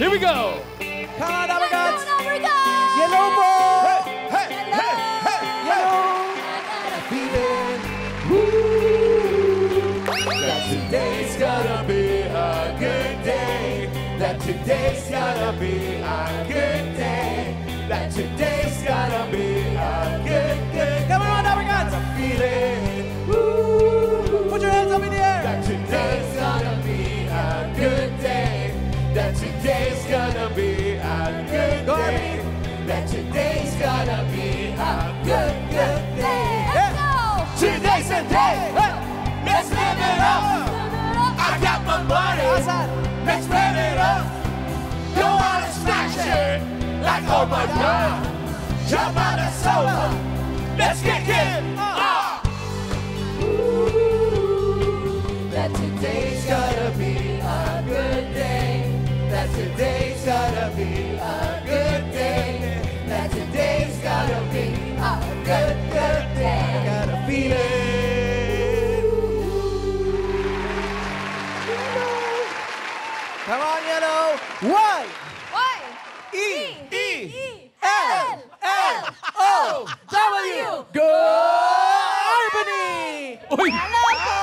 Here we go! Come on, Uppercuts! Uppercuts! Yellow ball! Hey, hey, hey, Yellow! feeling. That today's gonna be a good day. That today's gonna be a good day. That today's gonna be a good. Come on, Uppercuts! Feeling. Put your hands up in the air! That today's gonna be a good day. That today's gonna be a good day. That today's gonna be a good day. Let's go! Today's the day. Let's live it up. I got my money. Asan? Let's live it up. Go on and smash it. Like, oh my God. Jump on the sofa. Let's kick it. That today's gonna be a good day. That today's gonna be a good day. That today's gonna be a good day. I got a feeling. Come on, Yellow! Y! Y! E! E! L! L! O! W! Go! Albany! Uy! Hello po!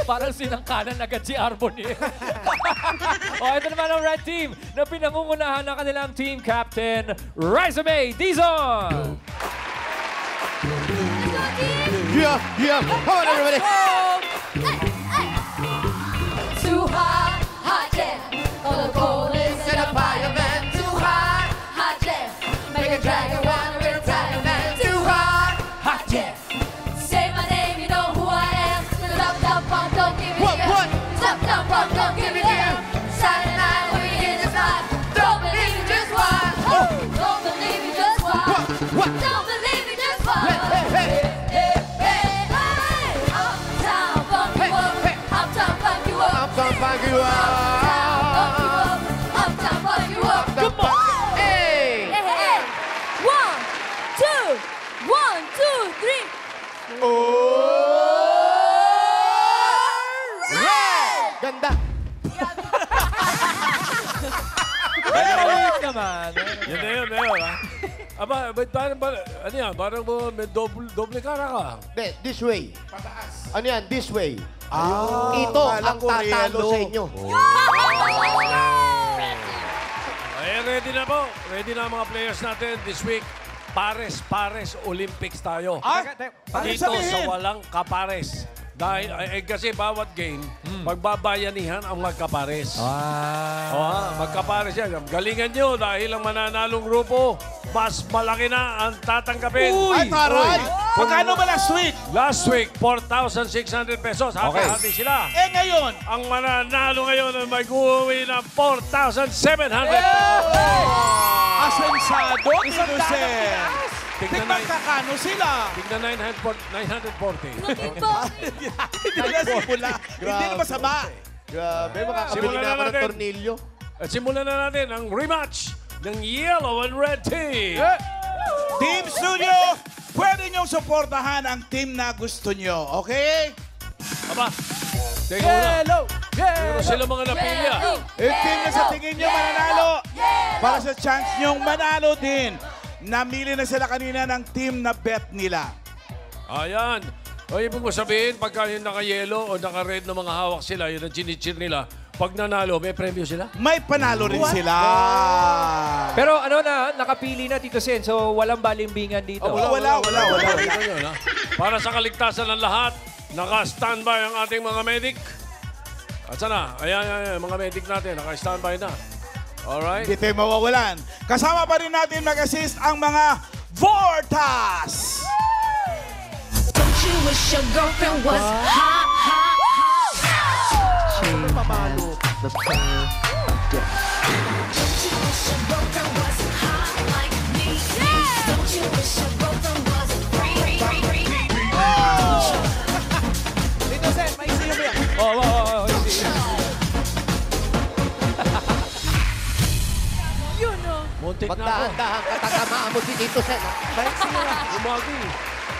Parang sinangkanan agad si Arbon eh. Ito naman ang red team na pinangungunahan ng kanilang team captain, Rizame Dizon! Yeah, yeah. Come on, everybody. Too hot, hot jam. All the coldest in a fireman. Too hot, hot jam. Make a dragon wanna retire man. Too hot, hot jam. Say my name, you know who I am. Stop, stop, pump, don't give me What? Stop, stop, pump, don't give me Saturday night when we hit the spot. Don't believe me, just watch. Don't believe me, just watch. What? Don't believe me, just watch. Hey, hey. Uptown, funk you up. Uptown, funk you up. I'm gonna find you out. Uptown, funk you up. Come on. Hey. Hey, hey, hey. 1, 2, 1, 2, 3. Red! Ganda. Ayun naman. Yun na yun, ha? Aba, parang, ano yan? Parang may doble kara ka. Hindi, this way. Pataas. Ano yan? This way. Ito ang tatalo sa inyo. Ay, ready na po. Ready na ang mga players natin this week. Pares Olympics tayo. Dito sa walang kapares. Dahil, kasi bawat game, magbabayanihan ang magkapares. Magkapares yan. Galingan nyo dahil ang mananalong grupo, mas malaki na ang tatanggapin. Ay, taray! Magkano ba last week? Last week, 4,600 pesos. Hati-hati sila. Eh, ngayon? Ang mananalo ngayon ay mag-uwi ng 4,700 pesos. Asensado, Tinusen. Tignan Magkakano sila? Tignan 940. Hindi na simula. Hindi na masama. Grabe, makakabili Simulan na ako na ng natin. tornilyo. At simulan na natin ang rematch ng Yellow and Red Team. Team Studio, pwede niyong suportahan ang team na gusto niyo, okay? Aba, teka muna. Pero Yellow! sila mga napili ah. Yung team na sa tingin niyo mananalo, para sa chance niyong manalo din, namili na sila kanina ng team na bet nila. Ayan. O ibig mo sabihin, pagka yung naka-yellow o naka-red na mga hawak sila, yun ang chinichir nila, pag nanalo, may premyo sila? May panalo rin sila. Pero ano na, nakapili na Tito Sen, so walang balimbingan dito. Wala. Ito yun, ha? Para sa kaligtasan ng lahat, naka-standby ang ating mga medic. At sana, ayan, mga medic natin, naka-standby na. Alright? Hindi tayo mawawalan. Kasama pa rin natin mag-assist ang mga Vortas! Don't you wish your girlfriend was hot, hot, hot? Mamalo. Don't you wish your girlfriend was hot like me? Don't you wish your girlfriend was free? Dito, Sen, may isiyo mo yan. Muntik na ako. Magdahan-dahan katatamaan mo si Tito Sen. Gumaging.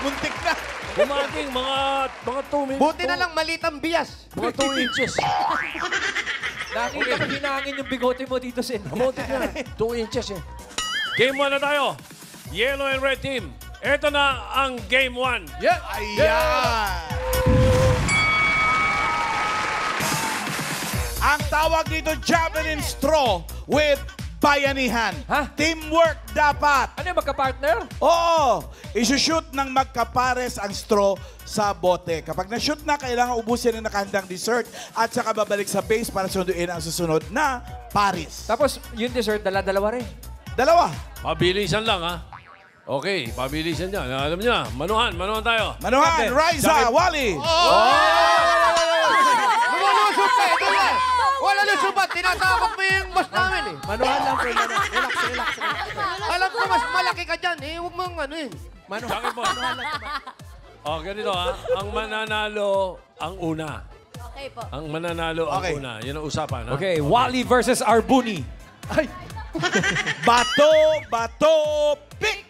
Muntik na. Gumaging, mga 2 minutes. Buti na lang maliit ang bias. Mga 2 inches. Nakita ko hinangin yung bigote mo dito, Sen. Kamote na. 2 inches eh. Game 1 na tayo. Yellow and red team. Ito na ang game 1. Yeah. Ayan! Ang tawag dito, javelin straw with bayanihan. Ha? Teamwork dapat. Ano yung magka-partner? Oo! Isushoot ng magkapares ang straw sa bote. Kapag na-shoot na, kailangan ubusin ang nakahandang dessert at saka babalik sa base para sunduin ang susunod na pares. Tapos, yung dessert, dala-dalawa rin. Dalawa. Pabilisan lang ha. Okay, pabilisan niya. Alam niya, manuhan tayo. Manuhan, Captain. Riza, Wally. Lumulusot ka, ito yan. Wala lusubat, tinatakot mo yung boss namin eh. Manuhan lang po, relax, relax. Alam ko mas malaki ka dyan eh, huwag mong ano eh. Bakit mo? Oh, ganito ha. Ang mananalo ang una. Okay po. Ang mananalo ang Okay. una. Yan ang usapan ha. Okay, Wally versus Arbuni. Ay! Bato, pick!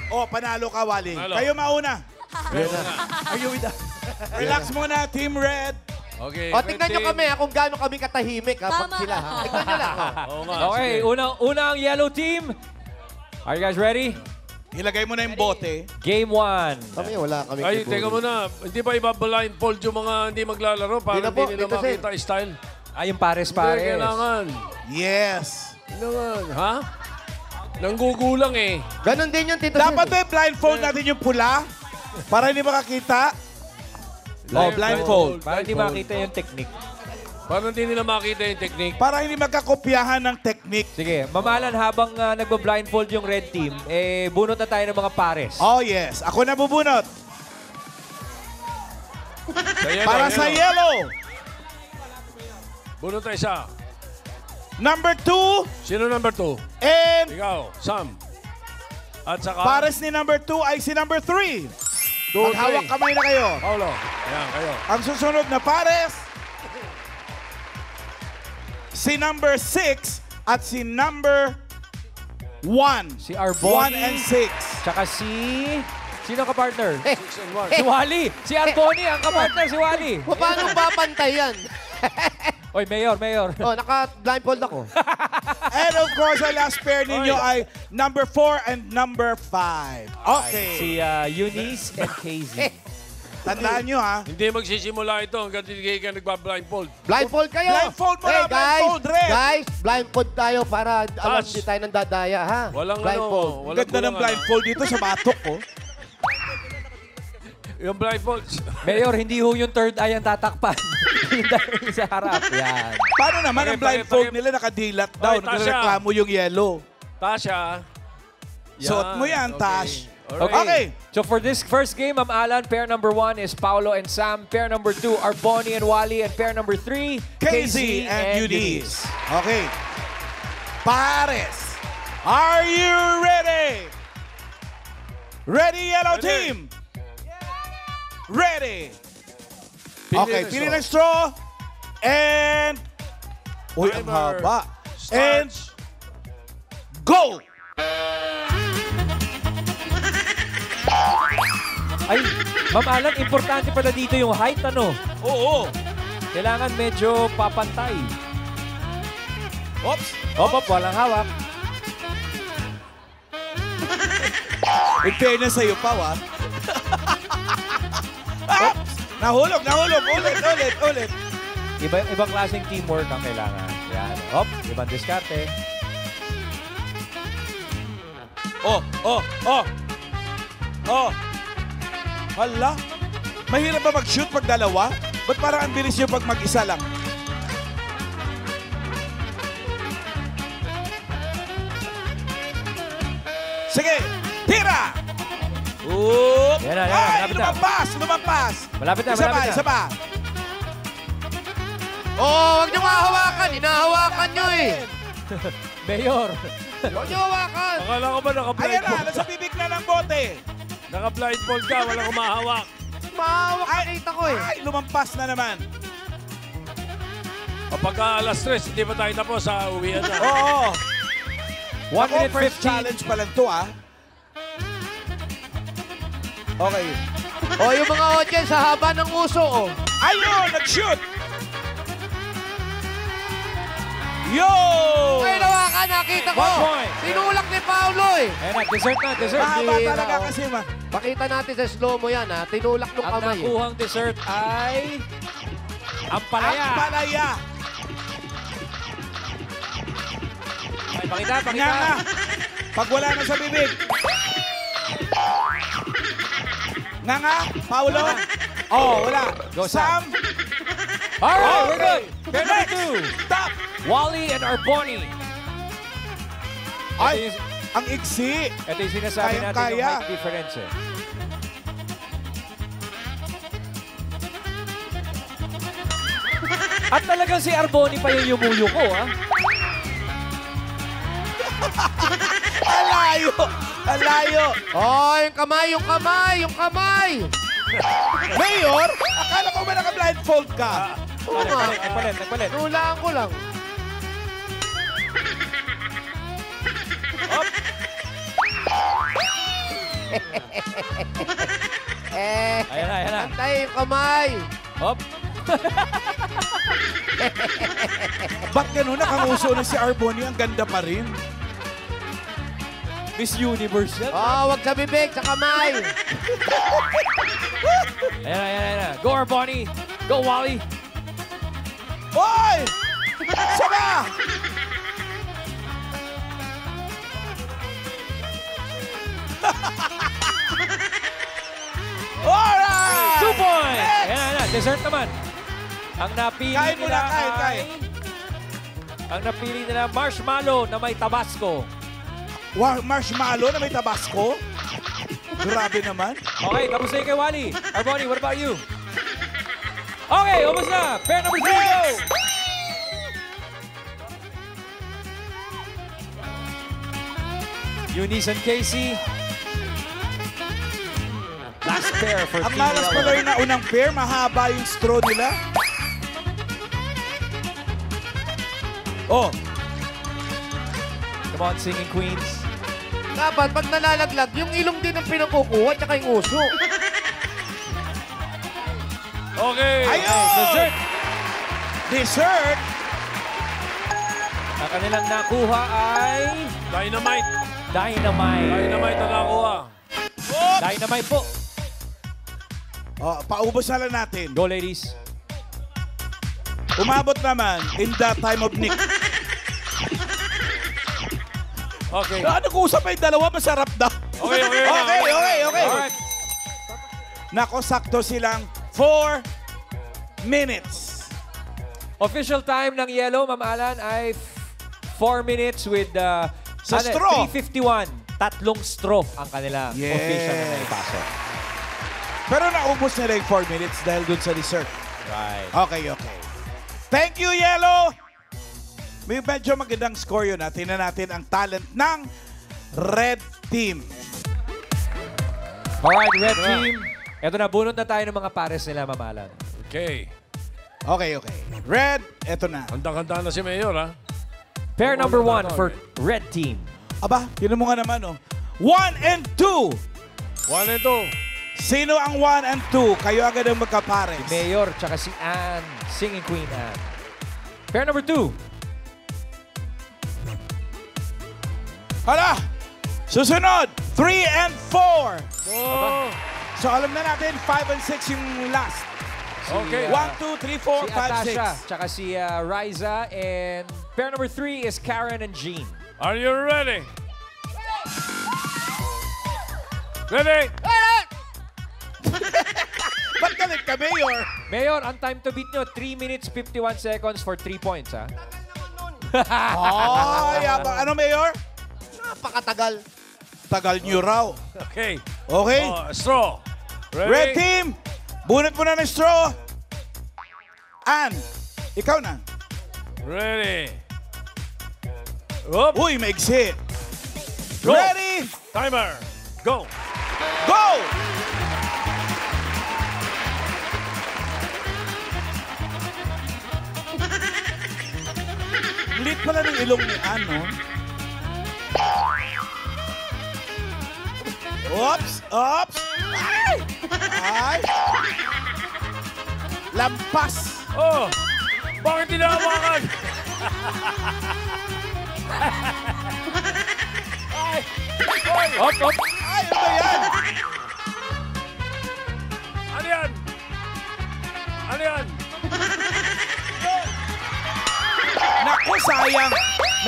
O, panalo ka, Wally. Panalo. Kayo mauna. Are you with us? Relax muna, Team Red. Okay. O, tignan nyo red team. kami kung gaano kami katahimik ha, pag Tama. sila ha. Tignan nyo lang ha. Oo nga, Okay, sige. una ang yellow team. Are you guys ready? Ilagay mo na yung bote. Game 1. Kami wala kami. Ay, teka muna. Hindi ba iba-blindfold yung mga hindi maglalaro para Hindi na po, hindi nila dito, sir. makita style? Ay, yung Hindi, pares-pares. kailangan. Yes. Kailangan. Ha? Nanggugulang eh. Ganon din yung tito. Dapat ba blindfold natin yung pula? Para hindi makakita? Oh, blindfold. Para hindi makita yung technique. Para hindi nila makita yung technique. Para hindi magkakopyahan ng technique. Sige, mamalan habang nagba-blindfold yung red team, bunot na tayo ng mga pares. Oh, yes. Ako na bubunot. Sa yellow, Para sa yellow. Bunot tayo isa. Number 2. Sino number 2? And Ikaw, Sam. At saka... pares ni number 2 ay si number 3. 2, Maghawak kamay na kayo. Paulo. Ayan, kayo. Ang susunod na pares, si number 6 at si number 1. Si Arboni. 1 and 6. Tsaka sino ka-partner? 6 and 1. Si Wally. Si Arboni, ang ka-partner si Wally. Paano babantay yan? Oy, Mayor. Oh, naka-blindfold ako. And of course, ang last pair ninyo ay number 4 and number 5. Okay. Si Eunice and KZ. Tandaan nyo ha. Hindi magsisimula ito hanggang hindi ka nagba-blindfold. Blindfold kayo. Blindfold mo na, guys, blindfold, Red. Guys, blindfold tayo para alam Touch. di tayo nang dadaya, ha? Walang blindfold. ano. Walang Ganda ng kulangan. blindfold dito sa batok ko. Yung blindfold. Mayor, hindi ho yung third eye ang tatakpan. Yung dahil sa harap. Yan. Paano naman ang Pare, blindfold pare. nila nakadilat daw? Ay, Tasha. Nagreklamo yung yellow. Tasha. Suot mo yan, okay. Tash. Alright. Okay. So for this first game, Ma'am Alan, pair number 1 is Paolo and Sam. Pair number 2, Arboni and Wally. And pair number 3, KZ and Eunice. Okay. Pares. Are you ready? Ready, yellow Ready. team? Ready. Pili Okay, ng pili straw. ng straw. And... Uy, ang Timer haba. And... starts. Go! Ay, Ma'am Alan, importante pala dito yung height, ano? Oo. Kailangan medyo papantay. Oops. Op, walang hawak. In fairness sa'yo, Pao, ah. Oops! Nahulog. Ulit. Ibang klaseng teamwork ang kailangan. Yan. Op, ibang diskarte. Oh. Hala. Mahirap ba mag-shoot pag dalawa? Ba't parang ang bilis nyo pag mag-isa lang? Sige, tira! Oop! Yan na, Ay, malapit na. lumampas! Malapit na, Isa malapit na. Isa pa. Oh, huwag niyo mahawakan. Hinahawakan niyo eh. Mayor. Huwag niyo hawakan. Akala ko ba Ayan na, naka-blindfold? nasa bibig na ng bote. Naka-blindfold ka, walang kumahawak. Mahawak nakita ko eh. Ay, lumampas na naman. Kapag alas 3, hindi pa tayo tapos sa uwian na. Oo. 1 Ako, minute first 15. challenge pa lang to, ah. Okay. Oh, yung mga audience sa haba ng uso, oh. Ayun, nag-shoot! Yo! Ay, nawakan, nakita ko. 1 point. Tinulak ni Paolo eh. Ayan na, dessert na, dessert. Mahaba Hindi talaga na, oh. kasi Pakita natin sa slow mo yan ha. Tinulak ng Ang kamay. Eh. nakuhang dessert ay... Ang palaya. Ang palaya. Ay, pakita, Nga pakita. nga. Pag wala na sa bibig. Nga nga, Paulo. Oh, wala. Go, Sam. Alright, we're good. Okay. Pair number 2. Stop. Wally and Arboni. Ay, ang iksi. Ito yung sinasabi natin Kayang-kaya. yung height difference eh. At talagang si Arboni pa yung yumuyuko, ha? Alayo. Alayo. Oh, yung kamay, yung kamay, yung kamay. Mayor, akala ko ba naka-blindfold ka? Oo nga. Nagpalit. Nulaan ko lang. Ayan na. Antay yung kamay. Hop. Ba't ganun nakanguso na si Arboni? Ang ganda pa rin. Miss Universe yan. Oh, wag sa bibig, sa kamay. Ayan na. Go Arboni. Go Wally. Hoy! Sama! Alright! 2 points! Next! Ayan na. Dessert naman. Ang napili Kain mo nila na, kain. ay... Ang napili nila, marshmallow na may tabasco. Marshmallow na may tabasco? Grabe naman. Okay, tapos na yung kay Wally. Arboni, what about you? Okay, almost na. Pair number 3, go! Eunice and Casey. Last pair for Ang Team malas pala Yellow. yung naunang pair, mahaba yung straw nila. Oh, Come on, singing queens. Dapat, pag nalalaglag, yung ilong din ang pinakukuha, tsaka yung uso. Okay. ayun! Dessert. Dessert! Ang kanilang nakuha ay... Dynamite. Dynamite. Dynamite na nakuha. Dynamite po. Oh, paubos na lang natin. Go, ladies. Umabot naman in the time of Nick. Okay. Nag-uusap pa yung dalawa, masarap daw. Okay. Okay. Alright. Nako, sakto silang 4 minutes. Official time ng Yellow, Ma'am Alan, ay 4 minutes with Sa straw. 3:51. Tatlong straw ang kanila Yes. official na naipasok. Pero naubos nila yung 4 minutes dahil dun sa dessert. Right. Okay. Thank you, Yellow! May medyo magandang score yun. Tingnan natin ang talent ng Red Team. Alright, Red Team. Ito na, bunot na tayo ng mga pares nila, Ma'am Alan. Okay. Okay. Red, eto na. Handa-handa na si Mayor, ha? Pair number 1 for Red Team. Aba, yun mo nga naman, oh. 1 and 2. 1 and 2. Sino ang 1 and 2? Kayo agad ang magkapares. Mayor, tsaka si Ann, singing queen Ann. Pair number 2. Hala! Susunod, 3 and 4. Oh. So alam na natin, 5 and 6 yung last. Okay. 1, 2, 3, 4, Si 5, Atasha, 6. tsaka si Riza, and pair number 3 is Karen and Jean. Are you ready? Ready? Ba't galit ka, Mayor? Mayor, ang time to beat nyo, 3 minutes 51 seconds for 3 points, ha? Oh, yabang. Ano, Mayor? Napakatagal. Tagal nyo raw. Okay. Okay. Oh, straw. Ready? Red Team, bunot mo na ng straw. Ann, ikaw na. Ready. Up. Uy, maigsi. Go. Ready? Timer. Go. Go! Lit pala ng ilong ni Ann, no? Oops! Ay! Lampas! Oh. Bakit tinahawakan? Ay! Hoy! Hop, hop. Ay, ano ba yan? Ano yan? Ano yan? Naku, sayang.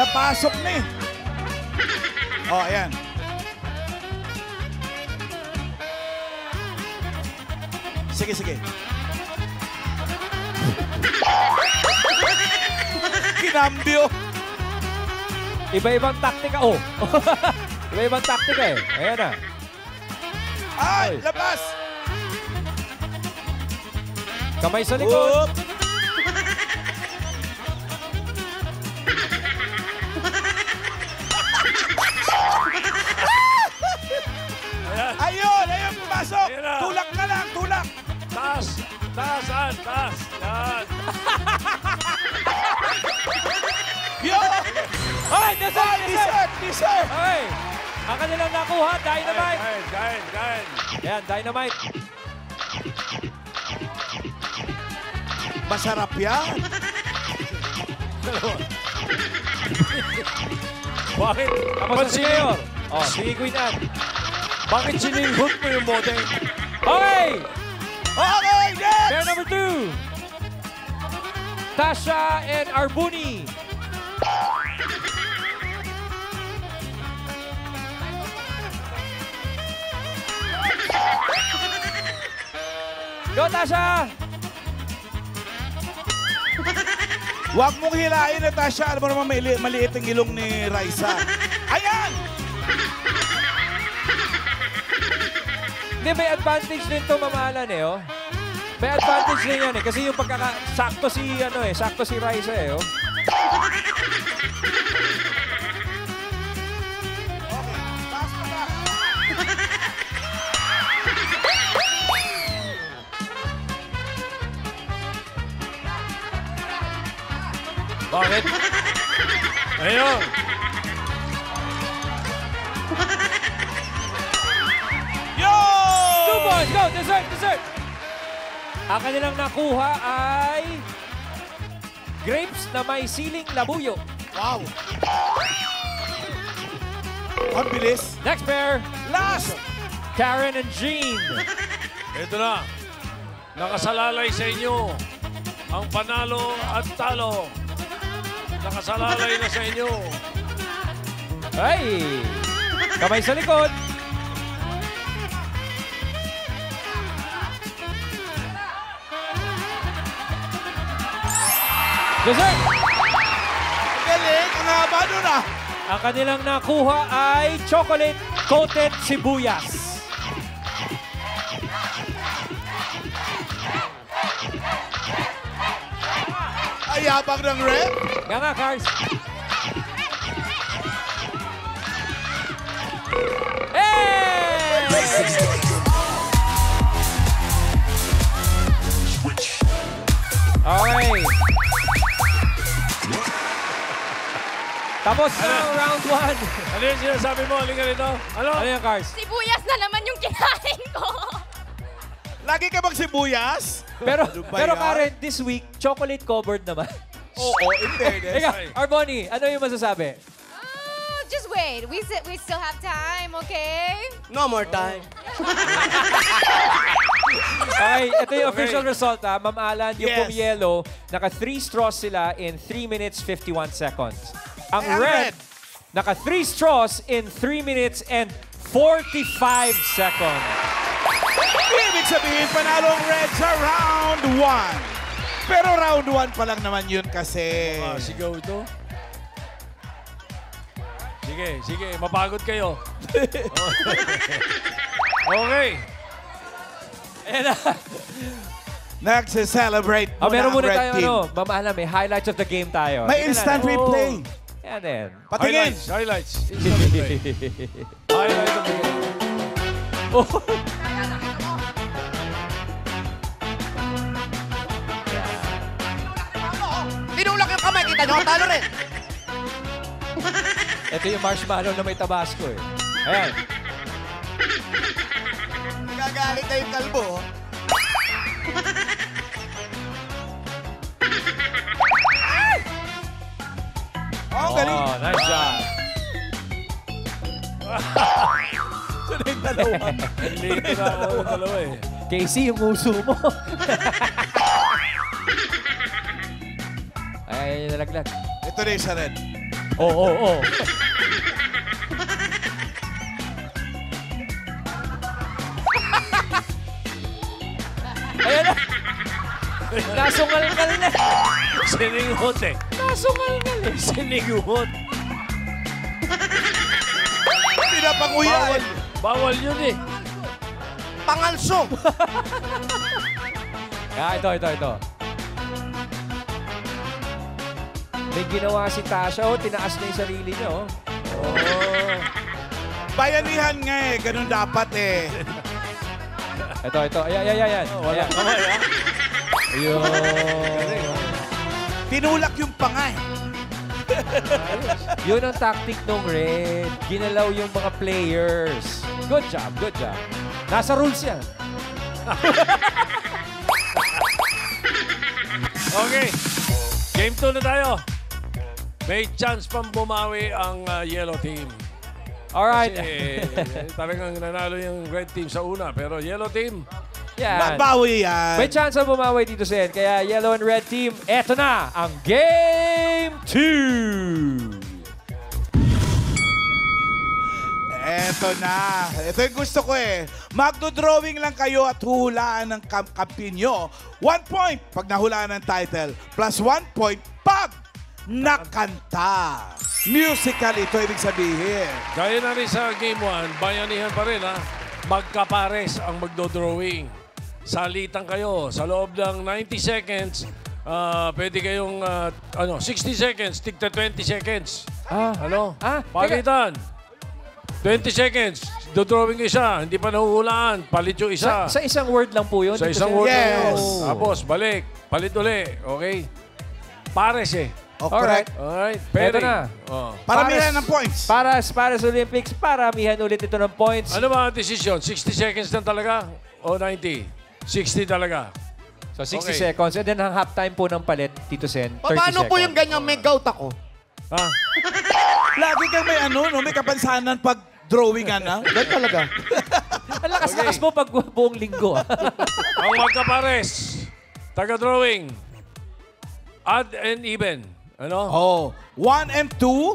Napasok na eh. Oh, ayan. Sige, sige. Kinambyo. Iba-ibang taktika. Oh. Iba-ibang taktika eh. Ayan na. Ay, labas. Kamay sa likod. Oop. Ayun, ayun, pumasok. Ayun na. Tulak na lang, tulak. Taas! Taasan! Taas! Yan! Yo! Ay, dessert, dessert. Dessert, dessert. Okay. Ang kanilang nakuha, dynamite. Kain, kain, kain! Ayan, dynamite. Masarap yan. Bakit? Tapos Ba't na si Mayor. Oh, si Queen Anne. Bakit sininghot mo yung bote? Okay. Okay, next. Pair number 2. Tasha and Arbuni. Go, Tasha! Huwag mong hilain, Natasha. Alam mo naman maliit ang ilong ni Raisa. Ayan! Hindi, may advantage din to mamahalan eh, oh. May advantage din yan eh. Kasi yung sakto si, sakto si Raisa eh, oh. Taas pa na. Bakit? Ayun! Yo! 2 points! Go! Dessert! Dessert! Ang kanilang nakuha ay grapes na may siling labuyo. Wow! Ang bilis. Next pair, Last! Karen and Jean. Ito na. Nakasalalay sa inyo ang panalo at talo. Nakasalalay na sa inyo. Ay! Kamay sa likod. Dessert! Galing! Ang haba nun ah! Ang kanilang nakuha ay chocolate-coated sibuyas. Ay, habang ng rep. Nga nga, Cars. Hey! Okay. Tapos na ang round 1. Ano yung sinasabi mo? Halika rito. Ano? Ano yung Cars? Sibuyas na naman yung kinain ko. Lagi ka bang sibuyas? Pero, Ano ba pero yan? Karen, this week, chocolate covered naman. Oo, in fairness. Ikaw, Arboni, ano yung masasabi? Just wait. We still have time, okay? No more time. Okay, ito yung official result ha. Ma'am Alan, yung Yes. pong yellow, naka 3 straws sila in 3 minutes 51 seconds. Ang Ang red, red. naka 3 straws in 3 minutes and 45 seconds. Ibig sabihin, panalo ang red sa round 1. Pero round 1 pa lang naman yun kasi. Sigaw ito. Sige, sige. Mapagod kayo. Okay. Ayan na. Nagse-celebrate muna Meron ang muna red tayong team. Ma'am Alan, may highlights of the game tayo. May Tingnan instant natin. replay. Yan din. Patingin. Highlights. Instant replay. Highlights of the game. Tinulak yung kamay, kita nyo, talo rin. Ito yung marshmallow na may tabasco eh. Ayan. Gagalit na yung kalbo. Oh, galing. Oh, nice job. Ito na yung dalawa. Lito na ako ng dalawa eh. Casey, yung uso mo. Ay, nalaglag. Ito na yung sa red. Oo. Ayan na. Nasungal-ngal na. Sininghot eh. Nasungal-ngal eh. Sininghot. Pinapanguyan. Bawal yun eh. Pangalso. Ito. May ginawa si Tasha, tinaas na yung sarili niya, oh. Bayanihan nga eh. Ganun dapat eh. Ito. Ayan. Wala kamay ah. Ayun. Tinulak yung pangay. Yun ang tactic nung Red. Ginalaw yung mga players. Good job. Nasa rules yan. Okay. Game 2 na tayo. May chance pang bumawi ang yellow team. Alright. Kasi talagang nanalo yung red team sa una. Pero yellow team, Yan. Babawi yan. May chance ang bumawi dito sa end. Kaya yellow and red team, eto na ang Game 2. Eto na. Ito yung gusto ko eh. Magdo-drawing lang kayo at huhulaan ng kampi nyo. 1 point pag nahulaan ng title. Plus 1 point pag nakanta. Musical ito ibig sabihin. gaya na rin sa game 1, bayanihan pa rin ha. Magkapares ang magdo-drawing. Salitan kayo. Sa loob ng 90 seconds, pwede kayong 60 seconds, tigta 20 seconds. Palitan. 20 seconds, do-drawing isa, hindi pa nahuhulaan, palit yung isa. Sa isang word lang po yun. Sa dito isang sa- word Yes. lang yun. Tapos, balik, palit uli, okay? Pares eh. Oh, Alright. correct. Alright, Eto pairing. na. Oh. Paramihan ng points. Para sa Olympics, paramihan ulit ito ng points. Ano ba ang desisyon? 60 seconds lang talaga? O 90? 60 talaga. So 60 Okay. seconds. And then ang halftime po ng palit, Tito Sen, 30 Paano seconds. po yung ganyan may gout ako? Ha? Lagi kang may may kapansanan pag drawing na. Ganyan talaga. Ang lakas-lakas mo pag buong linggo. Ang magkapares, taga-drawing, odd and even. Ano? Oh, 1 and 2,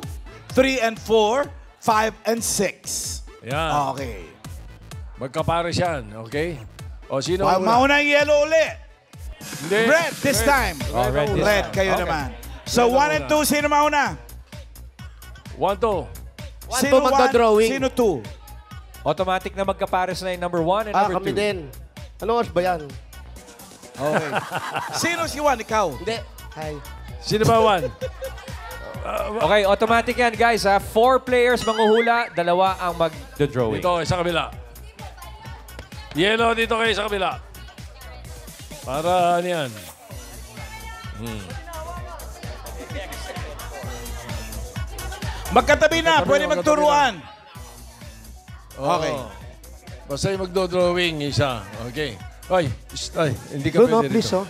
3 and 4, 5 and 6. Yan. Okay. Magkapares yan, okay? O, sino ang una? Mauna yung yellow ulit. Hindi. Red this time. Oh, red this Red, time. kayo Okay. naman. So, Red 1 and 2, sino mauna? 1, 2. Sino po magdodrawing? Sino 2? Automatic na magkapares na yung number 1 and number 2. Kami din. Ano oras ba yan? Okay. Sino si Juan? Ikaw? Hindi. Hi. Sino ba 1? Okay, automatic yan guys ha. 4 players manghuhula, 2 ang mag-drawing. Dito, sa kabila. Yellow, dito kayo sa kabila. Para ano yan? Magkatabi na, Magkatabi pwede na, magturuan. Oo. Okay. Basta yung magdo-drawing, isa. Okay. Ay, hindi ka Doon, pwede please, rito.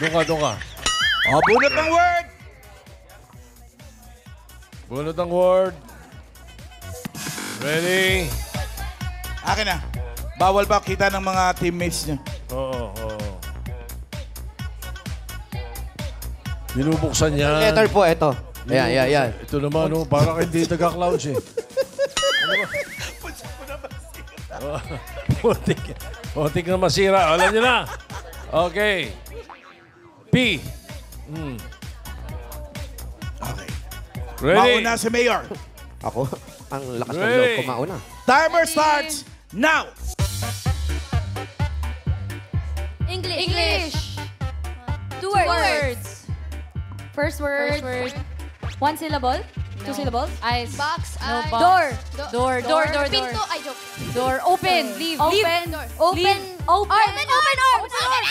Doon ka. Oh, bunot ng word. Bunot ang word. Ready? Akin na. Bawal ba kita ng mga teammates niya? Oo. Binubuksan yan. Letter po, ito. Yan. Ito naman, parang hindi taga-clouds eh. Putik na masira. Alam niyo na. Okay. P. Okay. Ready? Mauna si Mayor. Ako, ang lakas ng Ready? loob ko mauna. Timer starts now. English. Two words. First word. 1 syllable. 2 syllables. Eyes. Box. No box. Door. Door. Pinto. Ay, joke. Door. Open. Leave. Open. Door. Open. Leave. Open. Open arms. Open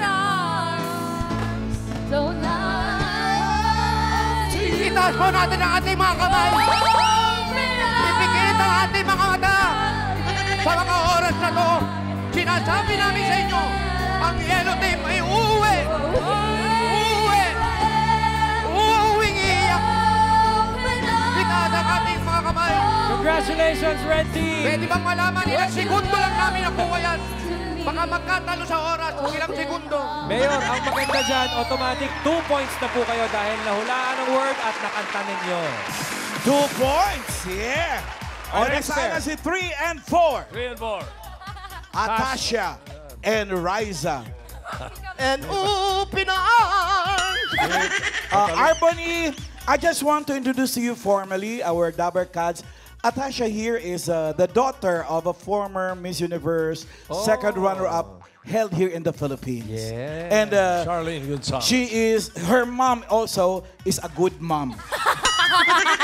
arms. So nice. Itaas po natin ang ating mga kamay. Ipikit ang ating mga mata. Sa mga oras na to, sinasabi namin sa inyo, ang yellow team ay uuwi. Uuwi. Uuwing Congratulations, Red Team! Pwede bang malaman, ilang segundo lang namin nakuha yan? Baka magkatalo sa oras kung ilang segundo. Mayor, ang maganda dyan, automatic 2 points na po kayo dahil nahulaan ang word at nakanta ninyo. 2 points, yeah. O, next nasaan pair. na si 3 and 4? 3 and 4. Atasha and Riza. And open arms. Arboni, I just want to introduce to you formally our Dabber Cats. Atasha here is the daughter of a former Miss Universe, second runner-up, held here in the Philippines. Yeah. And Charlene Gonzalez. her mom also is a good mom.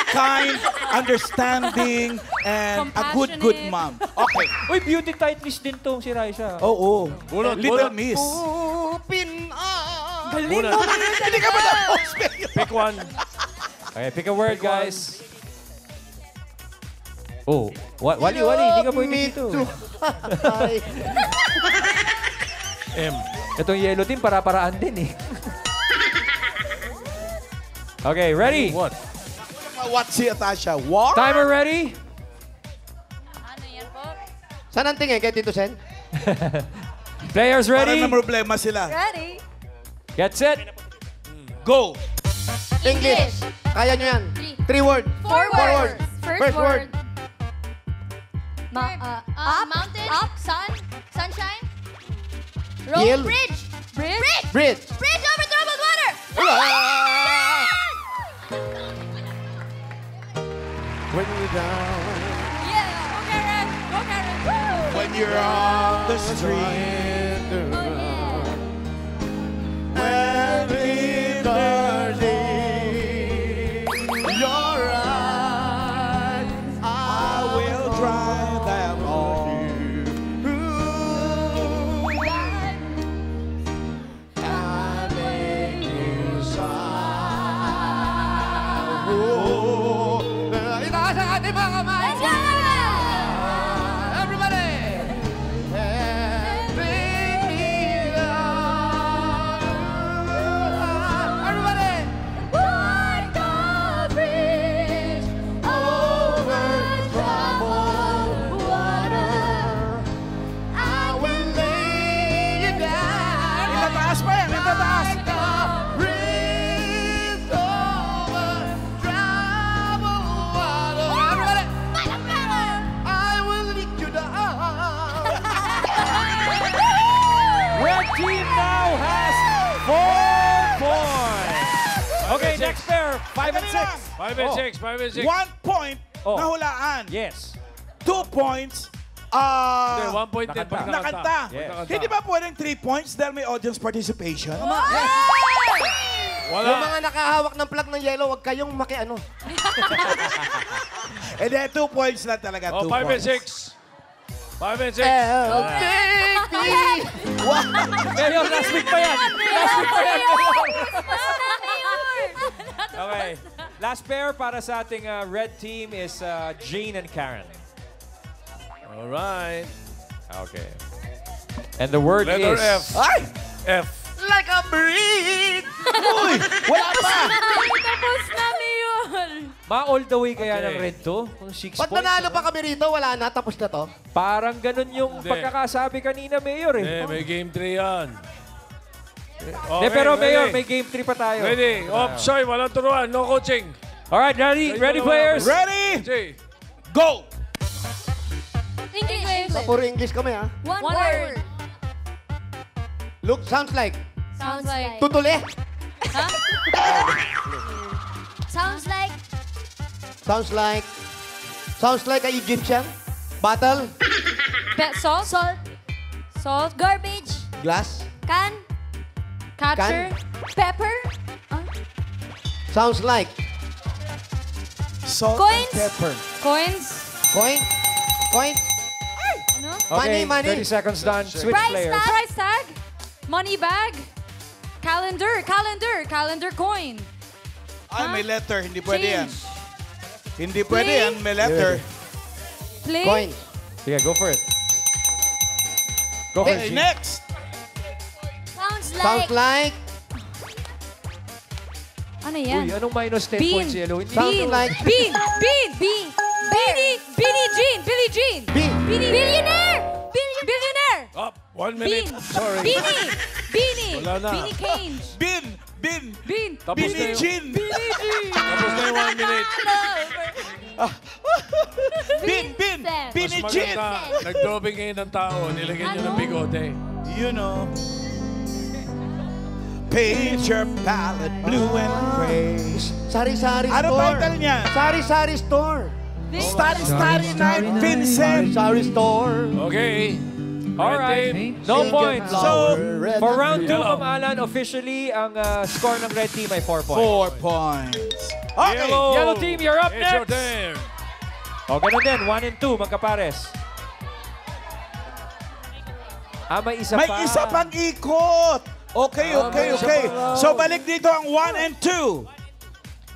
Kind, understanding, and a good Compassionate. mom. Okay. Uy, beauty titlist din to si Raisha. Oo. Bunot, Little bunot. Miss. Open arms. Muna. Hindi ka ba na-post? Pick one. Okay, pick a word, guys. Oh, wali, hindi ka pwede dito. M. Itong yellow team, para-paraan din eh. Okay, ready? What? What si Atasha? What? Timer ready? Ano yan po? Saan ang tingin kay Tito Sen? Players Parang ready? na problema sila. Ready? Get set. Go! English. Kaya nyo yan. 3 word. 4 words. First word. Mountain. Up. Sun. Sunshine. Hill. Bridge. Bridge. Bridge. Bridge over troubled water. When you're down. Yeah. Go Karen. Go Karen. Woo. When you're on the street, Oh, yeah. when it's early, Your eyes. I will dry them all. Itaas ang ating mga kamay. Let's go. Everybody. And bring me down. Everybody. Like a bridge over troubled water. I will lay you down. Itataas pa yan, itataas. Like a bridge over troubled water. Everybody. I will lead you down. Red team now has 4 points. Okay, next pair. 5 and 6. 5 and 6. 5 and 6. 1 point, Oh. nahulaan. Yes. 2 points, Hindi, 1 point din pag Nakanta. nakanta. Yes. Hindi ba pwedeng 3 points dahil may audience participation? Wala. Yung mga nakahawak ng plug ng yellow, huwag kayong makiano. And then 2 points lang talaga, 2 Oh, 5 and points. 6. 5 and 6. Take me. Mayor, last week pa yan. Last week pa yan. Okay. Last pair para sa ating red team is Jean and Karen. All right. Okay. And the word Letter is... F. Ay! F. Like a breeze. Uy! Wala pa! Tapos na, Mayor. Ma-all the way kaya Okay. ng red to? Kung 6 Ba't points. nanalo pa kami rito? Wala na, tapos na to. Parang ganun yung Hindi. pagkakasabi kanina, Mayor eh. May game 3 yan. Hindi, pero Mayor, may game 3 pa tayo. Ready. Offside. Walang turuan. No coaching. Alright, ready? Ready, players? Ready? Say. Go! English. Puro English kami, ha? One word. Look, sounds like. Sounds like. Tutuli. Huh? Sounds like. Sounds like. Sounds like a Egyptian. Battle. Salt. Salt. Salt. Garbage. Glass. Can. Catcher. Pepper. Sounds like. Salt Coins. and pepper. Coins. Coin. Coin. Ano? Okay, Money, money. 30 seconds done. Switch Price players. tag. Price tag. Money bag. Calendar. Calendar. Calendar coin. Ay, may letter. Hindi pwede yan. Change. Hindi pwede yan. May letter. Play. Coin. Sige, go for it. Go for Okay, it, Jean. next. Sounds Sounds like. like. Ano yan? Uy, anong minus 10 Bean. points yellow? Hindi. Sounds Bean. like. Bean. Bean. Bean. Billie Jean. Billie Jean. Billionaire. Billionaire. Up. 1 minute. Sorry. Beanie. Wala na. Beanie Cange. Bin. Bean. Tapos na Billie yung, Jean. tapos na yung 1 minute. Bin. Mas Billie Jean. maganda, nag-drawing ngayon ng tao, nilagyan nyo ng bigote. You know. Paint your palette blue and gray. Sari-sari Ano store. title niya? Sari-sari store. Starry Night, Vincent. Sari store. Okay. Alright, Red team. no points. So, Red for round 2, Yellow. Ma'am Alan, officially, ang score ng red team ay 4 points. 4 points. Okay. Yellow team, you're up It's your next. turn. O, ganun din. 1 and 2, magkapares. May isa May pa. isa pang ikot. Okay. So balik dito ang 1 and 2.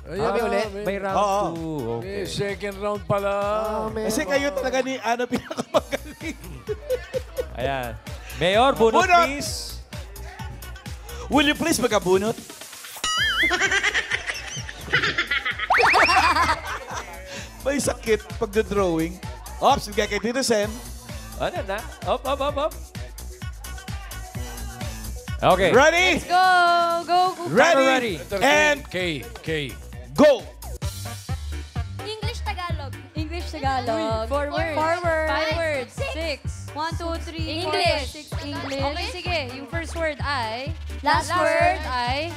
Ayan, May round Oo. 2. Okay. second round pala. Kasi kayo talaga ni ano pinakamagaling. Ayan. Mayor, bunot, Bunot. please. Will you please magabunot? May sakit pagdodrawing. Ops, sige kay Tito Sen. Ano na? Up. Okay. Ready? Go. Ready. Ready? Letter And K. go! English Tagalog. English Tagalog. Four words. 4 words. Five. 5 words. Six. 1, 2, 3, English. 4, 5, 6. English. Okay. Sige, yung first word ay... Last word word. ay...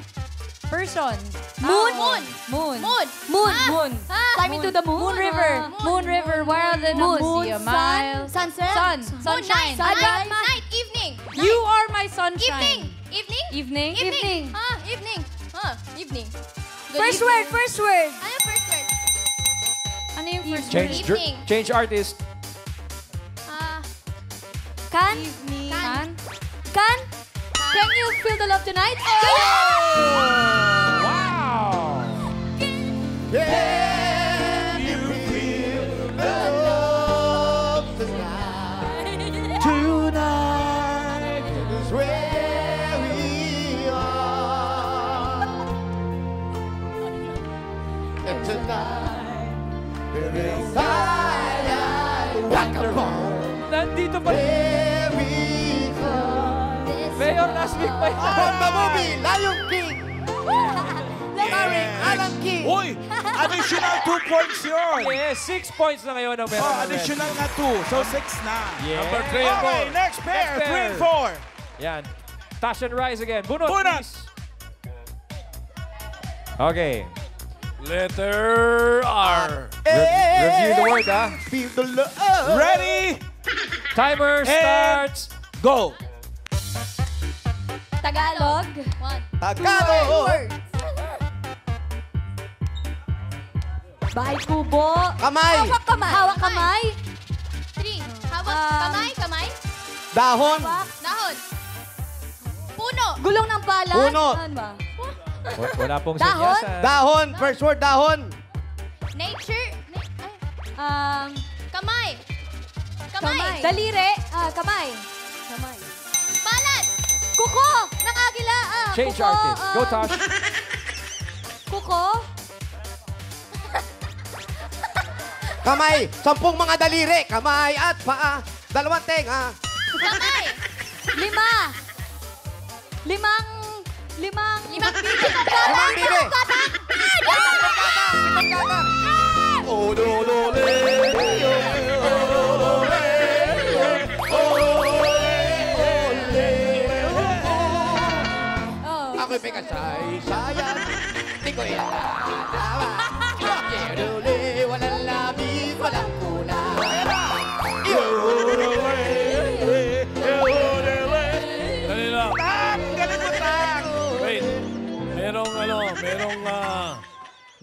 Person. Moon. Moon. Moon. Moon. Climbing to the moon. Moon River. Moon River. Where are the moon? See a mile. Sunset. Sunshine. Night. Evening. You are my sunshine. Evening. Evening. Evening. Evening. Good First evening. word. First word. Ano first word? Ano yung first Change, word? Evening. change artist. Can? Evening. Can. Can? Can you feel the love tonight? Wow! Can you feel the love tonight? Tonight is where we are. And tonight there is fire rock and roll. Nandito pa. Where we come. Mayor, last week pa yan. From the movie Lion King. Starring Alan King. Uy! Additional 2 points yun. Yes, 6 points na ngayon ang meron. Oh, ng red. additional na 2. So 6 na. Yeah. Number 3 and Okay, 4. next pair. Next pair. 3 and 4. Yan. Tash and rise again. Bunot, Bunot. please. Okay. Letter R. Review the word, ha? Feel the love. Ready? Timer starts. Go! Tagalog. Tagalog. Bahay kubo. Kamay. Hawak kamay. Hawak kamay. 3. Hawak. Kamay. Dahon. Dahon. Puno. Gulong ng palad. Puno. Ano ba? Wala pong Dahon. senyasan. Dahon. First word, dahon. Nature. Kamay. Kamay. Daliri. Kamay. Kamay. Palad. Kuko. Ng agila. Change kuko, artist. Go, Tash. Kuko. Kamay. 10 mga daliri. Kamay at paa. 2 tenga. Kamay. 5. Limang bibi. Limang bibi. Oh, do, do, le. Ako'y may kasay-sayan. Di ko ilalawa. Yodole, walang labis, walang kulang. Dali lang. Galing mo, Tak! Wait.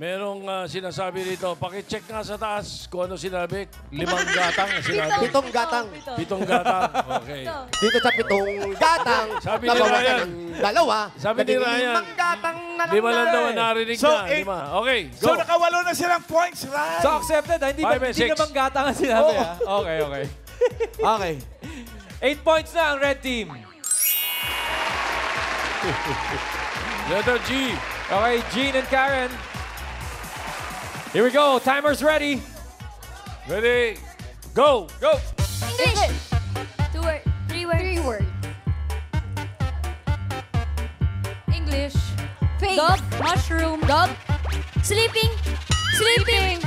Merong sinasabi dito. Pakicheck nga sa taas kung ano sinabi. 5 gatang ang sinabi. 7 gatang. 7 gatang. Okay. Dito sa 7 gatang, Sabi ni nabawasan Ryan. ng 2. Sabi ni Ryan. 5 gatang na 5 lang daw ang narinig So, niya. 8. 5. Okay, go. So nakawalo na silang points, right? So, accepted, ha? Hindi, 5 and hindi 6. naman gata nga sinabi, Oo. ha? Okay, okay. Okay. 8 points na ang red team. Letter G. Okay, Jean and Karen. Here we go. Timer's ready. Ready? Go! Go! English. 2 word. 3 words. 3 words. English. Face. Dog. Mushroom. Dog. Sleeping. Sleeping.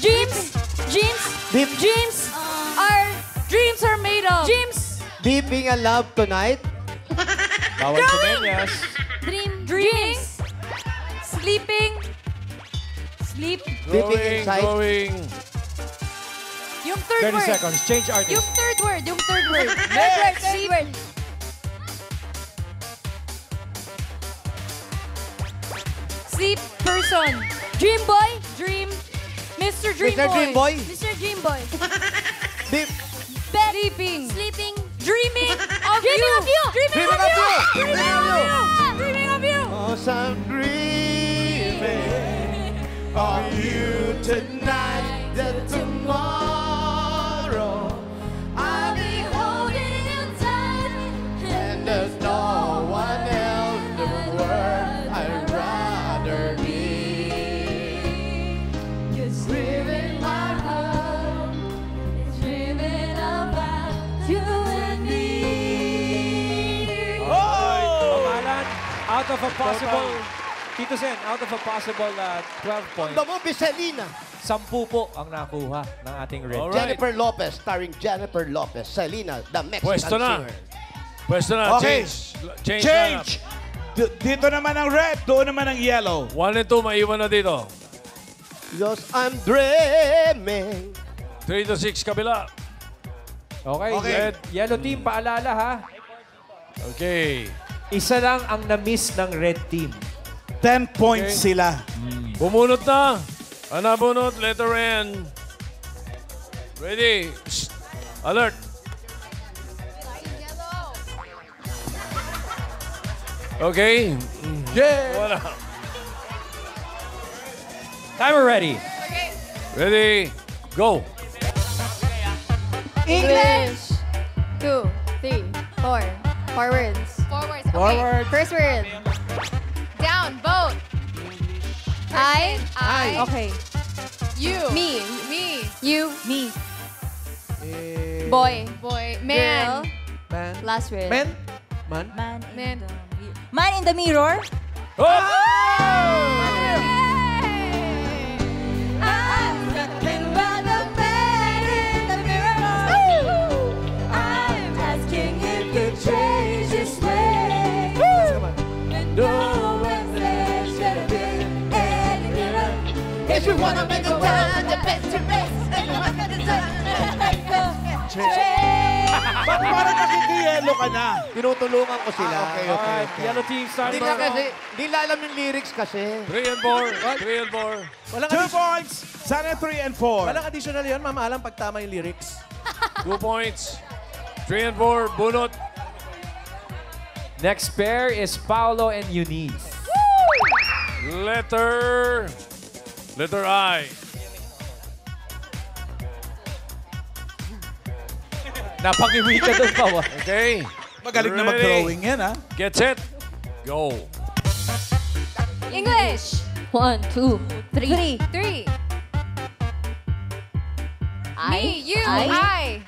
Dreams. Dreams. Deep, Dreams. Are dreams are made of. Dreams. deeping a love tonight. Bawal sumenyas. Dreams. Sleeping. Sleep. Deeping Going, inside. going. Yung third 30 word. seconds. Change artist. Yung third word. Yung third word. Third word. Sleep person. Dream boy. Dream. Mr. Dream Mr. boy. Dream Boy. Mr. Dream boy. Deep. Sleeping. Sleeping. Dreaming of Dreaming you. of you. Dreaming of you. Dreaming of you. Dreaming of you. Cause I'm dreaming of you tonight. That tomorrow I'll be holding you tight. and there's no one else in the world I'd rather be. Cause we're in my heart. It's dreaming about you and me. Pamalan, out of a possible... Tito Sen, out of a possible 12 points, The movie Selena. 10 po ang nakuha ng ating red. Alright. Jennifer Lopez, starring Jennifer Lopez. Selena, the Mexican Pwesto na. singer. Pwesto na. Okay. Change. Change! Dito naman ang red, doon naman ang yellow. 1 and 2, maiwan na dito. Because I'm dreaming. 3 to 6, kabila. Okay, Okay. Red, yellow team, paalala ha. Okay. Isa lang ang na-miss ng red team. 10 points Okay. sila. Bumunot na. Ano bunot? Letter N. Ready. Shh. Alert. Okay. Yeah! Wala. Timer ready. Ready. Go. English. 2, 3, 4. 4 words. 4 words. Okay. Forward. First word. Down, boat. I. Okay. You. Me. Me. You. Me. Boy. Boy. Girl. Man. Last word. Man? Man? Man in Man. the Man in the mirror. Oh! I'm talking about the man in the mirror. I'm asking if you change this way. And no one says you're any mirror. If you wanna make a world the best to race, and you want to change. Ba't parang nakikiyelo ka na? Tinutulungan ko sila. Okay. Alright, yellow team, start Hindi na kasi, hindi na alam yung lyrics kasi. 3 and 4. 3 and 4. Walang, 2 points. Sana 3 and 4. walang additional yun, mamaalam pag tama yung lyrics. 2 points. 3 and 4. Bunot. Next pair is Paolo and Eunice. Letter I. Napangiwi ka doon pa. Okay. Magaling na Ready? mag-drawing yan, ha? Get set. Go. English. 1, 2, 3. 3. I. Me. You. I. I.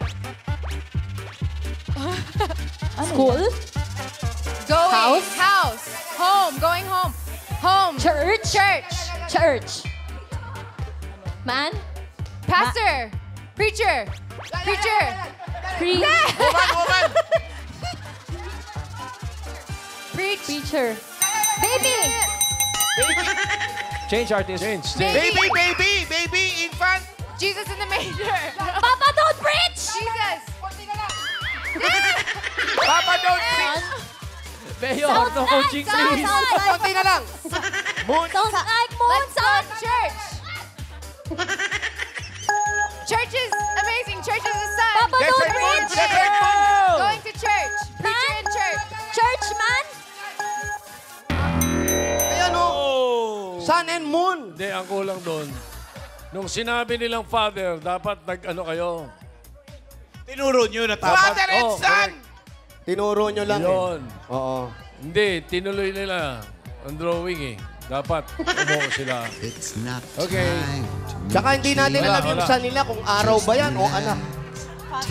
School. Going. House. House. Home. Going home. Home. Church. Church. Church. Man. Pastor. Preacher. Preacher. Woman! Preacher. Baby. Change artist. Change. Baby, infant! Jesus in the manger. Papa, don't preach. Jesus. Papa, don't preach! Mayor, Sounds no like- coaching sounds please. like- Konti na lang! Moon! Sounds like moon. Let's go to church. Church is amazing. Church is the sun. Papa, don't Desert moon! preach. Desert moon! Going to church. Preacher in church. Church, man. Ayan o! Sun and moon! Hindi, ang kulang doon. Nung sinabi nilang father, dapat nag-ano kayo. Tinuro nyo na tama. Father and Oh, son! Tinuro nyo lang Yun. eh. Oo. Hindi, tinuloy nila ang drawing eh. Dapat umuo sila. Okay. Tsaka hindi natin alam yung wala. sa nila kung araw ba yan o anak.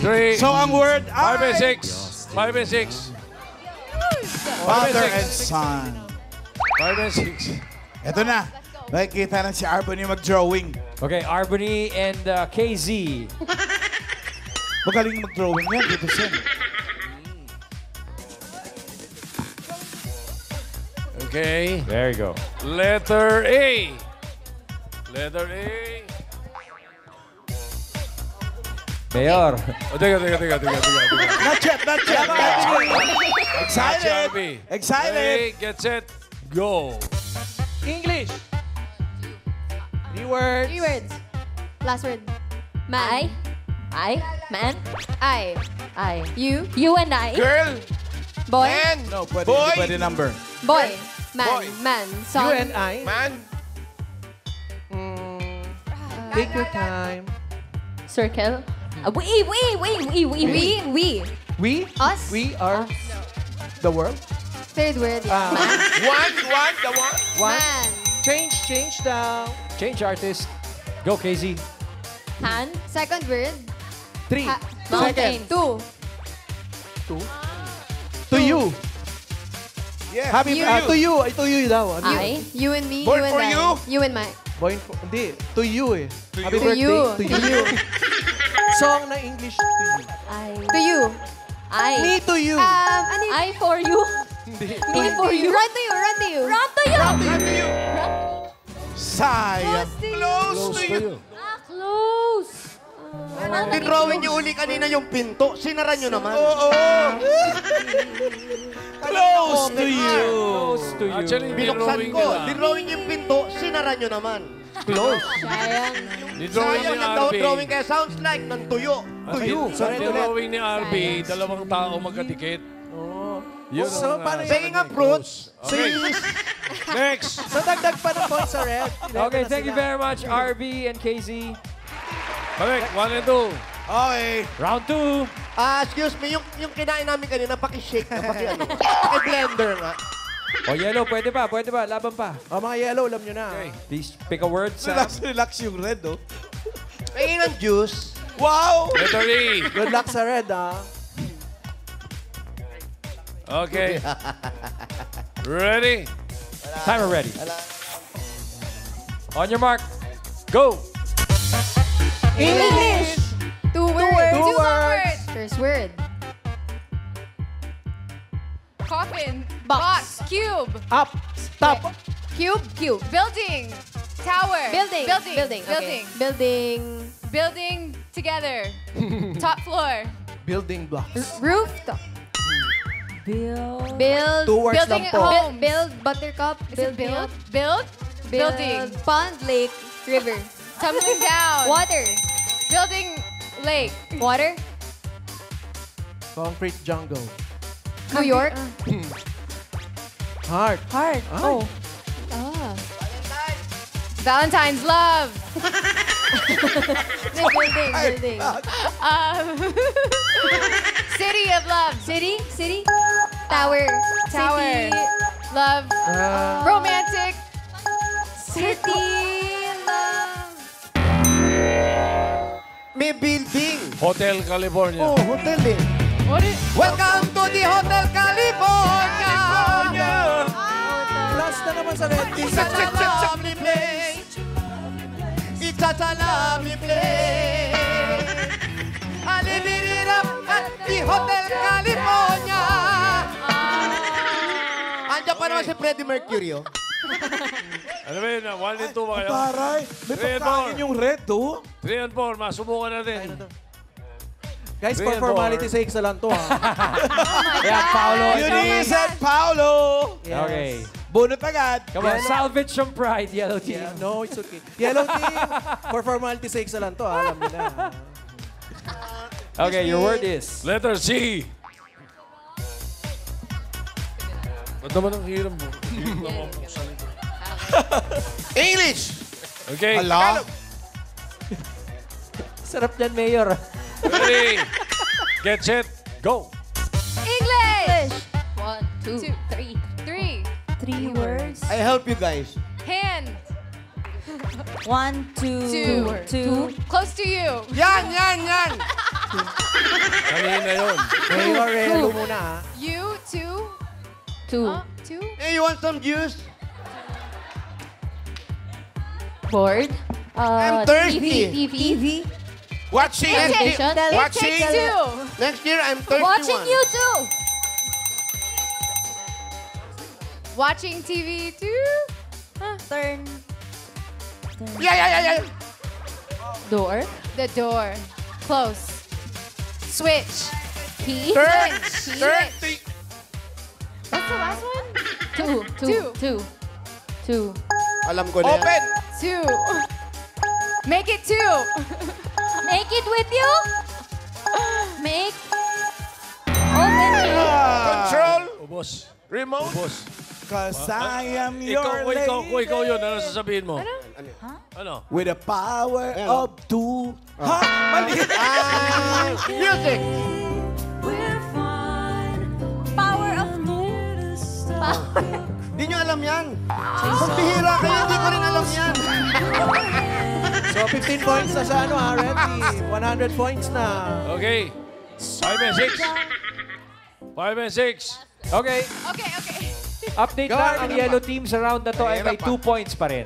3, So ang word 5 and ay 6. 5 and 6. father and son. 5 and 6. Ito na. Nakikita na si Arbony mag-drawing. Okay, Arbony and KZ. Magaling mag-drawing yan dito siya. Okay. There you go. Letter A. Letter A. Mayor. Oh, teka. Not yet, not yet, not yet. Excited. Arby. Excited. Ready, get set, go. English. 3 words. 3 words. Last word. I. Man. I. You. You and I. Girl. Boy. Man. No, pwede, Boy. hindi pwede number. Boy. Man. Boy. Man. You Son. and I. Man. Take your time. Circle. We. We? Us. We are the world. Third word. Ah. Man. One, the one. One. Man. Change the... Change artist. Go, KZ. Hand. Second word. 3. Mountain. Two. To you. Yeah. Happy You. to you. Ay, to you daw. Ano yun? I. You and me. Born you and for I. you. You and my. Boy, hindi. To you eh. Happy To birthday. you. To you. Song na English to you. To you. Me to you. Ano yun? I for you. Me for you. Run to you. Run to you. Run to you. Run to you. Sayang. Close to you. Close. Drawing niyo uli kanina yung pinto. Sinara niyo naman. Oo. Close to you. Close to you. Actually, Binuksan dinrawing ko. nila. Dinrawing yung pinto. Sinara niyo naman. Close. Sayang. Dinrawing Sayang ni yung RB. drawing kaya sounds like ng tuyo. Tuyo. Sorry, Dinrawing ni RB, dalawang tao magkadikit. Yun So, ang, paano Saying up fruits. Okay. Next. So, dagdag pa ng points sa red. Okay, thank you very much, RB and KZ. Correct. 1 and 2. Okay. Round 2. Excuse me, yung kinain namin kanina, paki-shake na, paki-ano. Paki-blender nga. O, yellow, pwede pa, laban pa. O, mga yellow, alam nyo na. Okay. Please pick a word, Sam. Relax yung red, oh. Pahingin ng juice. Wow! Letter E. Good luck sa red, ah. Okay. Ready? Timer ready. On your mark. Go. English. Two words. Two Two long words. words. First word. Coffin. Box. Cube. Up. Stop. Cube. Cube. Building. Tower. Building. Building. Building. Building. Okay. Building. Building together. Top floor. Building blocks. Rooftop. Build. Build. Two words Building lang po. home. Build. Buttercup. Is it Build. build? Building. Pond. Lake. River. Tumbling down. Water. Building lake. Water. Concrete jungle. New York. Heart. Hard. Ay. Oh. Valentine's love. Building. Building. City of love. City. City. Tower. Tower. City. Love. Romantic. City. Love. May building. Hotel California. Oh, hotel eh. What is? Welcome to the Hotel California. Plus na naman sa red. It's such a lovely place. It's such a lovely place. I live it up at the Hotel California. Andiyan pa naman si Freddie Mercury, oh. Ano ba yun? 1 and 2 ba kayo? Taray, may Red pagkain door. yung red, oh. 3 and 4. Masubukan natin. Guys, for Three and formality four. sake sa lang to, ha. Yeah, Paolo. Eunice and Paolo. Yes. Okay. Bunot agad. Come on, salvage some pride, yellow team. Yeah, no, it's okay. Yellow team, for formality sake sa lang to, ha. Alam nyo na. Okay, your word is. Letter C. Ba't naman ang hirap mo? English. Okay. Ala. Sarap yan, Mayor. Ready. Get set. Go. English. 1, 2, 3. 3. 3 words. I help you guys. 1, 2, 2. Close to you. Yan. Kanina yun. Mayor, relo muna ha. You, 2. 2. 2. Hey, you want some juice? Board. I'm thirsty. TV. Watching. Television. Watching. 2. Next year, I'm 31. Watching you too. Watching TV, 2. Turn. Yeah. Door. The door. Close. Switch. Key. Turn. Switch. What's the last one? 2. Alam ko na yan. Open. 2. Make it 2. Make it with you. Make. Open you. Control. Ubos. Remote. Ubos. Cause I am your lady. Ikaw yun. Ano sasabihin mo? Ano? With the power Ayan, of 2. Ha? Mali. Music. Power of 2. Di nyo alam yan. Pagbihira kayo, hindi ko rin alam yan. So, 15 points na sa ano ha, Red Team. 100 points na. Okay. 5 and 6. 5 and 6. Okay. Okay. Update lang ang yellow team sa round na to ay may 2 points pa rin.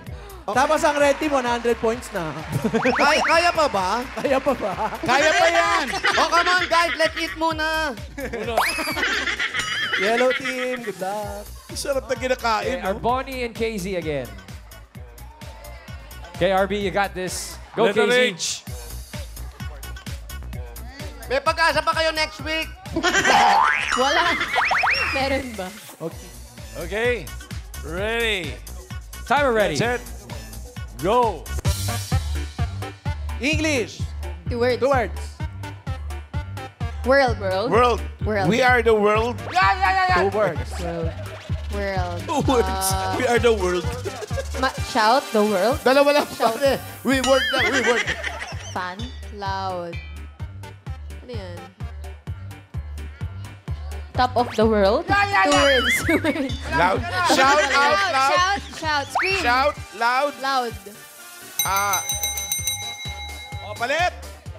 Tapos ang Red Team, 100 points na. Kaya pa ba? Kaya pa ba? Kaya pa yan. Oh, come on, guys. Let's eat muna. Yellow Team, good luck. Sarap na Okay, kinakain. our Bonnie and KZ again. Okay, RB, you got this. Go, Letter KZ. H. May pag-asa pa kayo next week. Wala. Meron ba? Okay. Ready. Timer ready. Set. Go. English. 2 words. 2 words. World. World. We are the world. 2 words. World. We are the world. Shout. The world. Dalawa lang pare. We word. Fan. Loud. Ano yan? Top of the world. 2 words. 2 words. Loud. Shout out loud. Shout. Scream. Shout loud. Loud. Palit.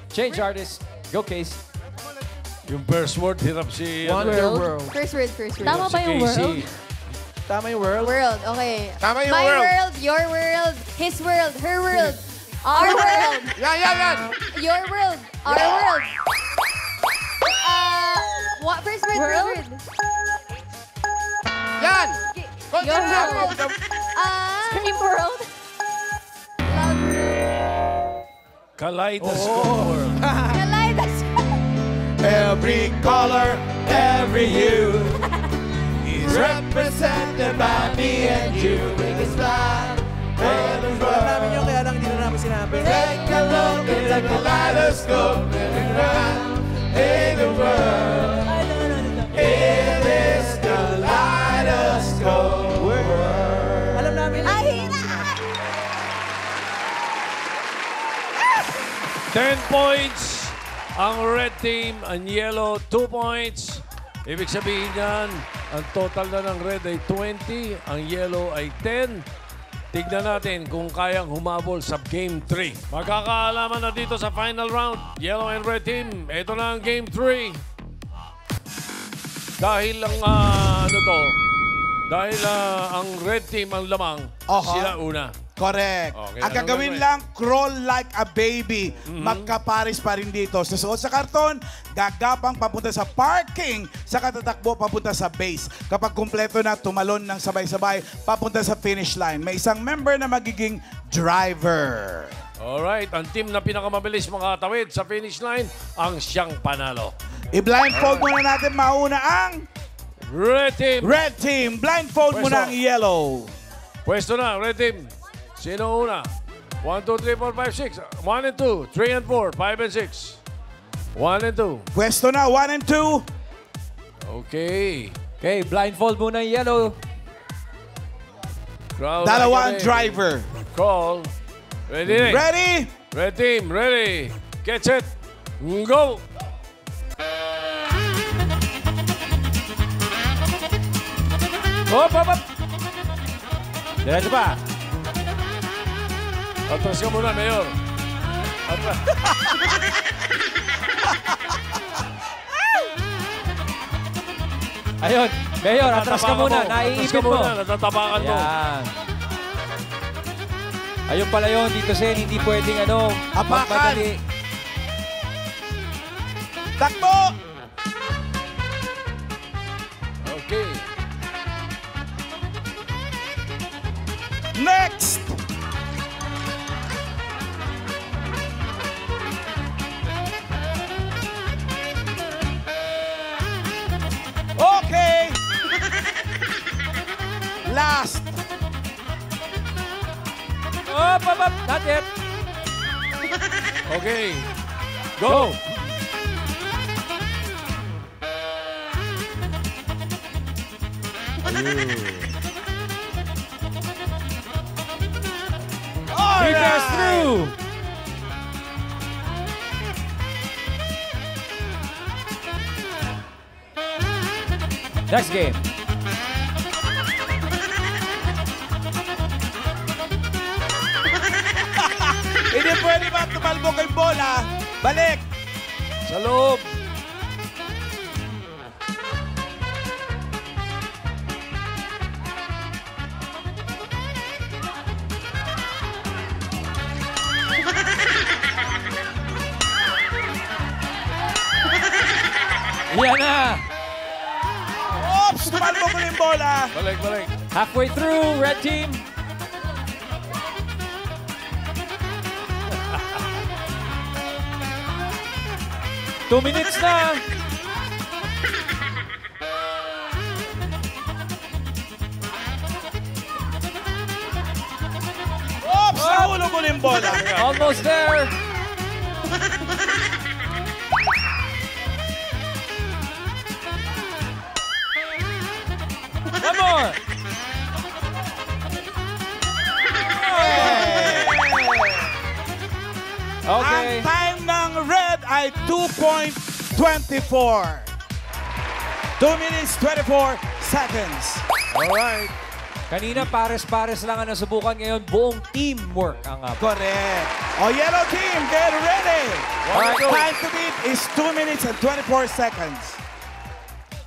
Change artist. Go, Case. Yung first word, hirap si... Wonder World. First word. Tama si ba yung Casey. world? Tama yung world. World. Okay. Tama yung My world. world. Your world. His world. Her world. Our world. Yan. Your world. Our world. What first word? World? First word. Yan! Your world. Scream world. Kaleidoscope world. Every color, every hue is represented by me and you. Biggest light, Alam namin yun, kaya lang hindi na namin sinabi. take a look at the kaleidoscope in the world. It is kaleidoscope world. Alam namin. 10 points ang red team, ang yellow 2 points. Ibig sabihin yan, ang total na ng red ay 20, ang yellow ay 10. Tignan natin kung kayang humabol sa Game 3. Magkakaalaman na dito sa final round, yellow and red team. Ito na ang Game 3. Dahil ang ang red team ang lamang, sila una. Correct. Okay, Ang anong gagawin gagawin? lang, crawl like a baby. Magkaparis pa rin dito. Susuot sa karton, gagapang papunta sa parking, sa katatakbo papunta sa base. Kapag kumpleto na, tumalon ng sabay-sabay, papunta sa finish line. May isang member na magiging driver. Alright, ang team na pinakamabilis makatawid sa finish line, ang siyang panalo. I-blindfold muna natin mauna ang Red team! red team. Blindfold Pwesto. muna ang yellow. Pwesto na, red team. Sino una? 1, 2, 3, 4, 5, 6. 1 and 2, 3 and 4, 5 and 6. 1 and 2. Pwesto na, 1 and 2. Okay. Okay, blindfold muna yung yellow. Crowd Dalawa ang ready. driver. Call. Ready? Ready? Red team, ready. Get set. Go. Hop, hop, hop. Diretso pa. Atras ka muna, Mayor. Atras. Ayun, Mayor, atras ka muna. Atras ka Naiipit mo. muna, natatapakan mo. Ayan. Ayun pala yun, Tito Sen, hindi pwedeng Apakan. magmadali. Takbo! Okay. Next! Okay! Last! Up, not yet. Okay. Go! Three pairs through. Next game. Hindi pwede ba tumalbog yung bola? Balik! Sa loob. Yan na. Oops! Tumalbog yung bola! Balik, balik. Halfway through, red team. Two minutes na. Oops! Nahulog ulit yung bola. Almost there. One more. Okay. Ang time ng red ay 2.24. 2 minutes, 24 seconds. Alright. Kanina pares-pares lang ang nasubukan. Ngayon, buong teamwork ang Correct. O, yellow team, get ready. Alright, go. Time to beat is 2 minutes and 24 seconds.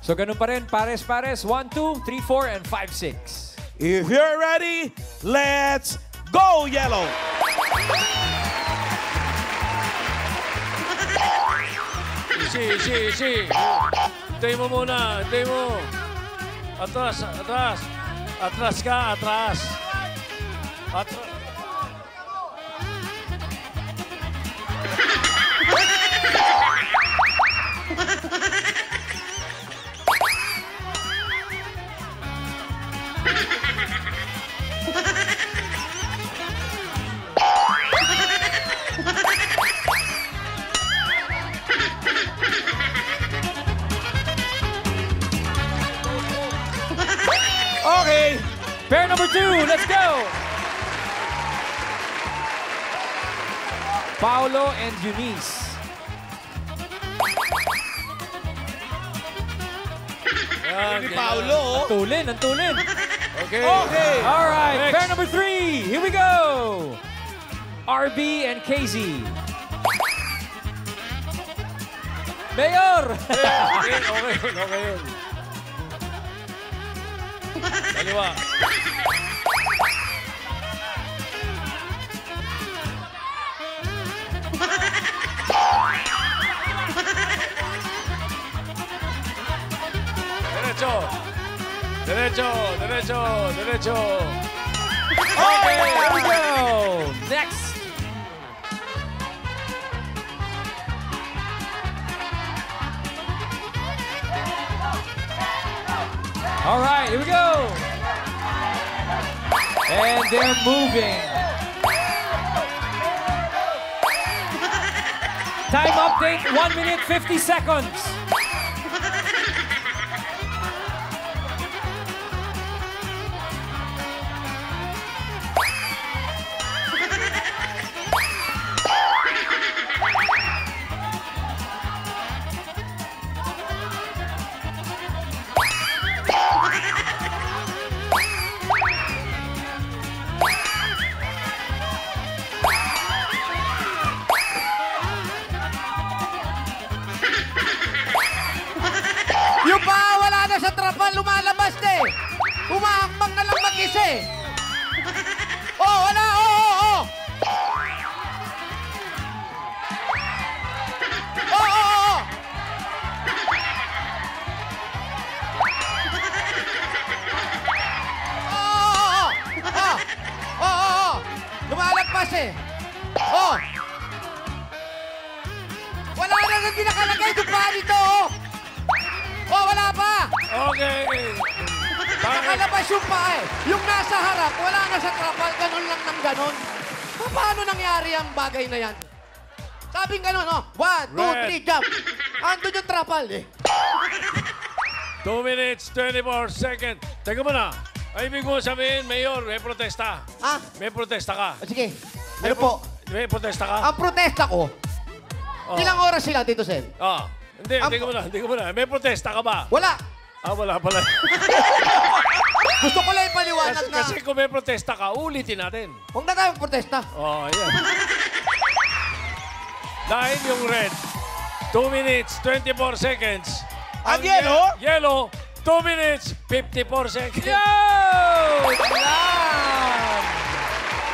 So, ganun pa rin. Pares-pares. 1, 2, 3, 4, and 5, 6. If you're ready, let's go, yellow. Easy. Hintayin mo muna, hintayin mo. Atras. Atras ka, atras. Okay. Pair number 2, let's go! Paolo and Eunice. Yan, Ni ganyan. Paolo. Ang tulin. Okay. Okay. All right, Next. pair number 3, here we go! RB and KZ. Mayor! Okay yun. Kaliwa. Derecho. Okay, here we go! Next! All right, here we go! And they're moving. Time update, 1 minute, 50 seconds. pase. Oh, wala. Oh. Oh. Lumalagpas eh. Oh. Wala na nang nakalagay doon pa dito. Oh, wala pa. Okay. Nakalabas yung pa eh. Yung nasa harap, wala na sa trapal. Ganon lang ng ganon. Paano nangyari ang bagay na yan? Sabing ganon, oh. 1, 2, 3, jump. Andun yung trapal eh. 2 minutes, 24 seconds. Teka muna. Ay, ibig mo sabihin, Mayor, may protesta. Ah? May protesta ka. Sige. Ano po? May protesta ka? Ang protesta ko, ilang oras sila dito, Sen? Hindi ko muna. May protesta ka ba? Wala. Wala pala. Gusto ko lang ipaliwanag na. Kasi kung may protesta ka, ulitin natin. Huwag na tayo protesta. Ayan. Dahil yung red, 2 minutes, 24 seconds. Ang yellow? Yellow, 2 minutes, 54 seconds. Yo!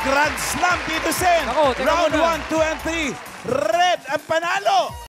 Grand Slam dito, Sen. Ako, teka Round muna. 1, 2, and 3. Red ang panalo.